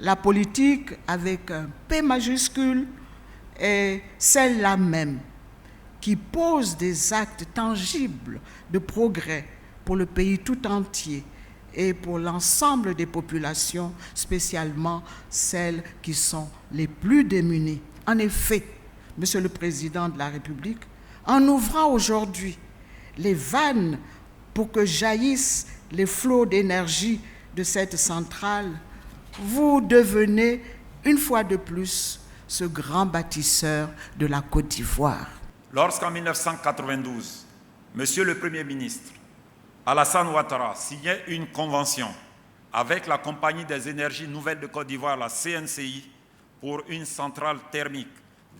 La politique avec un P majuscule est celle-là même qui pose des actes tangibles de progrès pour le pays tout entier et pour l'ensemble des populations, spécialement celles qui sont les plus démunies. En effet, Monsieur le Président de la République, en ouvrant aujourd'hui les vannes pour que jaillissent les flots d'énergie de cette centrale, vous devenez, une fois de plus, ce grand bâtisseur de la Côte d'Ivoire. Lorsqu'en 1992, Monsieur le Premier ministre Alassane Ouattara signait une convention avec la Compagnie des énergies nouvelles de Côte d'Ivoire, la CNCI, pour une centrale thermique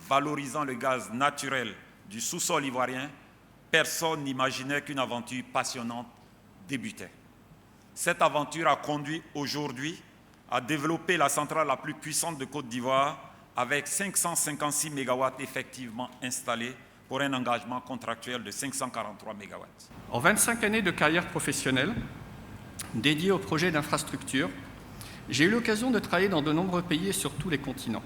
valorisant le gaz naturel du sous-sol ivoirien, personne n'imaginait qu'une aventure passionnante débutait. Cette aventure a conduit aujourd'hui à développer la centrale la plus puissante de Côte d'Ivoire avec 556 MW effectivement installés pour un engagement contractuel de 543 MW. En 25 années de carrière professionnelle dédiée aux projets d'infrastructure, j'ai eu l'occasion de travailler dans de nombreux pays et sur tous les continents.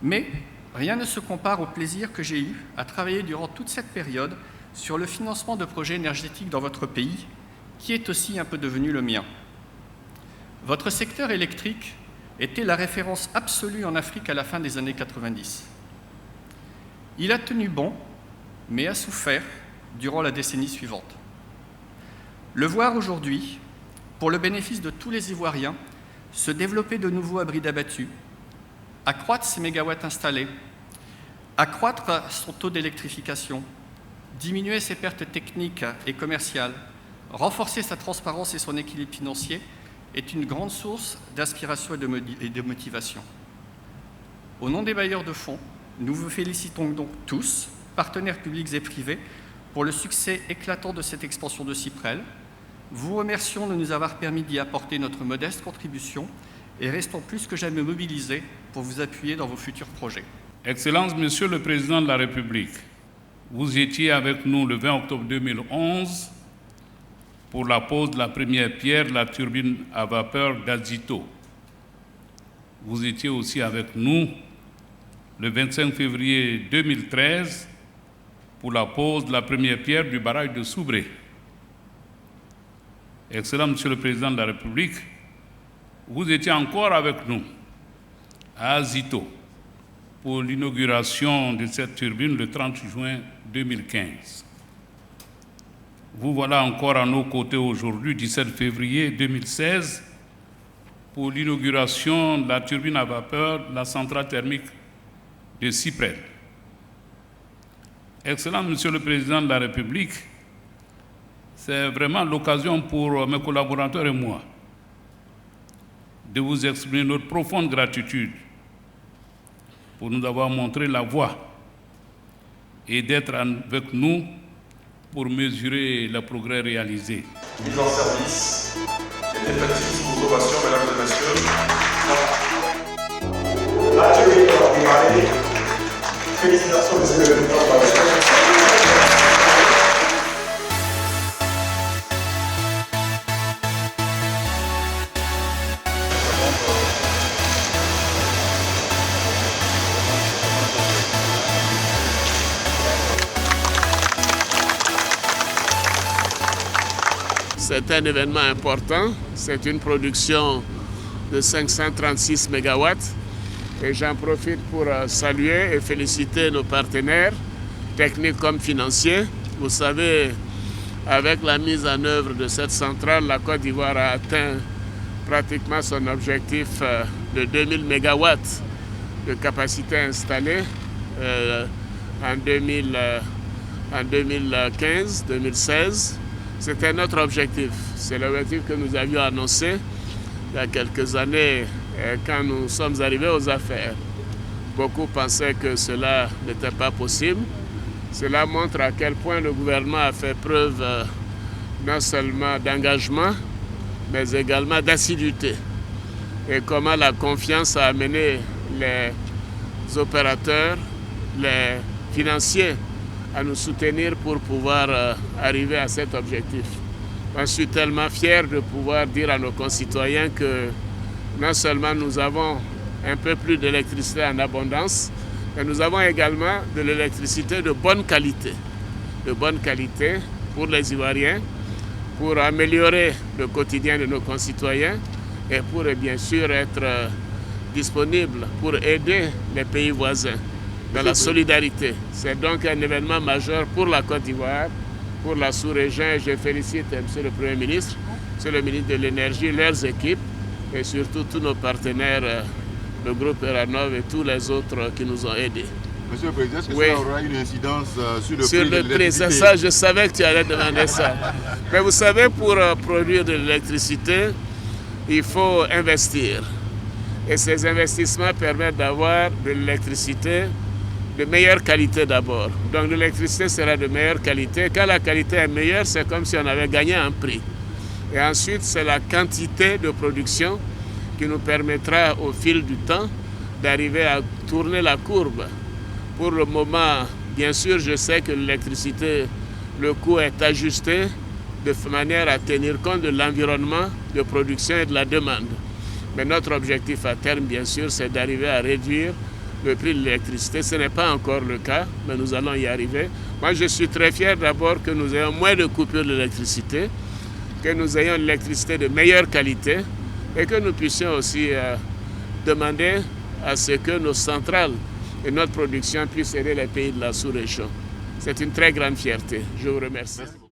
Mais rien ne se compare au plaisir que j'ai eu à travailler durant toute cette période sur le financement de projets énergétiques dans votre pays, qui est aussi un peu devenu le mien. Votre secteur électrique était la référence absolue en Afrique à la fin des années 90. Il a tenu bon, mais a souffert durant la décennie suivante. Le voir aujourd'hui, pour le bénéfice de tous les Ivoiriens, se développer de nouveaux abris d'abattus, accroître ses mégawatts installés, accroître son taux d'électrification, diminuer ses pertes techniques et commerciales, renforcer sa transparence et son équilibre financier est une grande source d'inspiration et de motivation. Au nom des bailleurs de fonds, nous vous félicitons donc tous, partenaires publics et privés, pour le succès éclatant de cette expansion de Cyprel. Vous remercions de nous avoir permis d'y apporter notre modeste contribution et restons plus que jamais mobilisés pour vous appuyer dans vos futurs projets. Excellence, Monsieur le Président de la République, vous étiez avec nous le 20 octobre 2011 pour la pose de la première pierre de la turbine à vapeur d'Azito. Vous étiez aussi avec nous le 25 février 2013 pour la pose de la première pierre du barrage de Soubré. Excellent Monsieur le Président de la République, vous étiez encore avec nous à Azito pour l'inauguration de cette turbine le 30 juin 2015. Vous voilà encore à nos côtés aujourd'hui, 17 février 2016, pour l'inauguration de la turbine à vapeur de la centrale thermique de Cyprel. Excellent Monsieur le Président de la République, c'est vraiment l'occasion pour mes collaborateurs et moi de vous exprimer notre profonde gratitude pour nous avoir montré la voie et d'être avec nous pour mesurer le progrès réalisé. Mise en service et d'effectifs sous ovation, mesdames et messieurs. L'atelier a démarré. Félicitations, monsieur le président de la République. C'est un événement important, c'est une production de 536 MW et j'en profite pour saluer et féliciter nos partenaires, techniques comme financiers. Vous savez, avec la mise en œuvre de cette centrale, la Côte d'Ivoire a atteint pratiquement son objectif de 2000 MW de capacité installée en 2015-2016. C'était notre objectif. C'est l'objectif que nous avions annoncé il y a quelques années quand nous sommes arrivés aux affaires. Beaucoup pensaient que cela n'était pas possible. Cela montre à quel point le gouvernement a fait preuve non seulement d'engagement, mais également d'assiduité. Et comment la confiance a amené les opérateurs, les financiers, à nous soutenir pour pouvoir arriver à cet objectif. Je suis tellement fier de pouvoir dire à nos concitoyens que non seulement nous avons un peu plus d'électricité en abondance, mais nous avons également de l'électricité de bonne qualité pour les Ivoiriens, pour améliorer le quotidien de nos concitoyens et pour bien sûr être disponible pour aider les pays voisins dans la solidarité. C'est donc un événement majeur pour la Côte d'Ivoire, pour la sous-région, et je félicite M. le Premier ministre, M. le ministre de l'Énergie, leurs équipes et surtout tous nos partenaires, le groupe Eranov et tous les autres qui nous ont aidés. Monsieur le Président, est-ce que ça aura une incidence sur le prix de l'électricité? Ça, je savais que tu allais demander ça. Mais vous savez, pour produire de l'électricité, il faut investir. Et ces investissements permettent d'avoir de l'électricité de meilleure qualité d'abord. Donc l'électricité sera de meilleure qualité. Quand la qualité est meilleure, c'est comme si on avait gagné un prix. Et ensuite, c'est la quantité de production qui nous permettra au fil du temps d'arriver à tourner la courbe. Pour le moment, bien sûr, je sais que l'électricité, le coût est ajusté de manière à tenir compte de l'environnement de production et de la demande. Mais notre objectif à terme, bien sûr, c'est d'arriver à réduire le prix de l'électricité. Ce n'est pas encore le cas, mais nous allons y arriver. Moi, je suis très fier d'abord que nous ayons moins de coupures d'électricité, que nous ayons l'électricité de meilleure qualité et que nous puissions aussi demander à ce que nos centrales et notre production puissent aider les pays de la sous-région. C'est une très grande fierté. Je vous remercie. Merci.